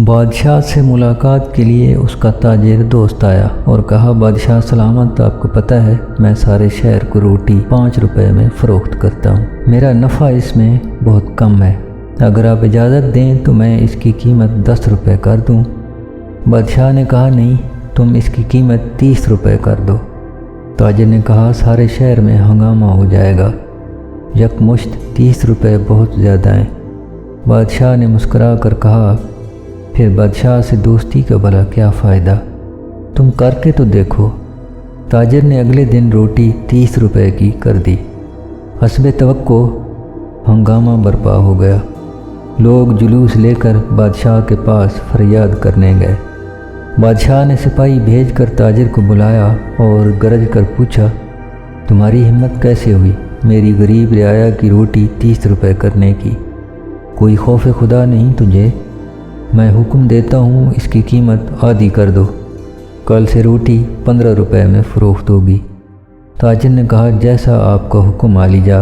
بادشاہ سے ملاقات کے لیے اس کا تاجر دوست آیا اور کہا، بادشاہ سلامت، آپ کو پتہ ہے میں سارے شہر کو روٹی 5 روپے میں فروخت کرتا ہوں۔ میرا نفع اس میں بہت کم ہے، اگر آپ اجازت دیں تو میں اس کی قیمت 10 روپے کر دوں۔ بادشاہ نے کہا، نہیں، تم اس کی قیمت 30 روپے کر دو۔ تاجر نے کہا، سارے شہر میں ہنگامہ ہو جائے گا، یک مشت 30 روپے بہت زیادہ ہیں۔ بادشاہ نے مسکرا کر کہا، پھر بادشاہ سے دوستی کا بھلا کیا فائدہ، تم کر کے تو دیکھو۔ تاجر نے اگلے دن روٹی 30 روپے کی کر دی۔ حسب توقع ہنگامہ برپا ہو گیا۔ لوگ جلوس لے کر بادشاہ کے پاس فریاد کرنے گئے۔ بادشاہ نے سپاہی بھیج کر تاجر کو بلایا اور گرج کر پوچھا، تمہاری ہمت کیسے ہوئی میری غریب رعایا کی روٹی 30 روپے کرنے کی؟ کوئی خوف خدا نہیں تجھے؟ میں حکم دیتا ہوں اس کی قیمت آدھی کر دو، کل سے روٹی 15 روپے میں فروخت ہوگی۔ تاجر نے کہا، جیسا آپ کا حکم عالی جا،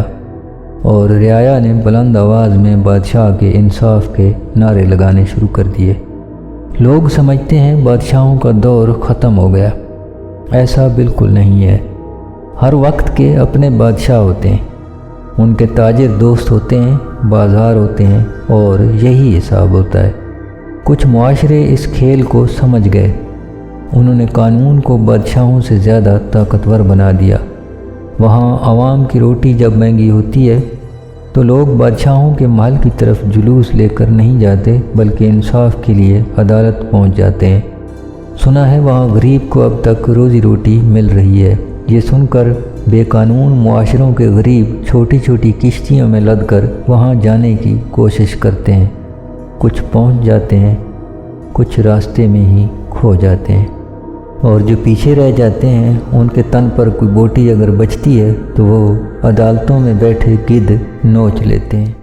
اور رعایا نے بلند آواز میں بادشاہ کے انصاف کے نعرے لگانے شروع کر دیے۔ لوگ سمجھتے ہیں بادشاہوں کا دور ختم ہو گیا، ایسا بالکل نہیں ہے۔ ہر وقت کے اپنے بادشاہ ہوتے ہیں، ان کے تاجر دوست ہوتے ہیں، بازار ہوتے ہیں، اور یہی حساب ہوتا ہے۔ کچھ معاشرے اس کھیل کو سمجھ گئے، انہوں نے قانون کو بادشاہوں سے زیادہ طاقتور بنا دیا۔ وہاں عوام کی روٹی جب مہنگی ہوتی ہے تو لوگ بادشاہوں کے محل کی طرف جلوس لے کر نہیں جاتے، بلکہ انصاف کے لیے عدالت پہنچ جاتے ہیں۔ سنا ہے وہاں غریب کو اب تک روزی روٹی مل رہی ہے۔ یہ سن کر بے قانون معاشروں کے غریب چھوٹی چھوٹی کشتیوں میں لد کر وہاں جانے کی کوشش کرتے ہیں۔ کچھ پہنچ جاتے ہیں، کچھ راستے میں ہی کھو جاتے ہیں، اور جو پیچھے رہ جاتے ہیں ان کے تن پر کوئی بوٹی اگر بچتی ہے تو وہ عدالتوں میں بیٹھے گدھ نوچ لیتے ہیں۔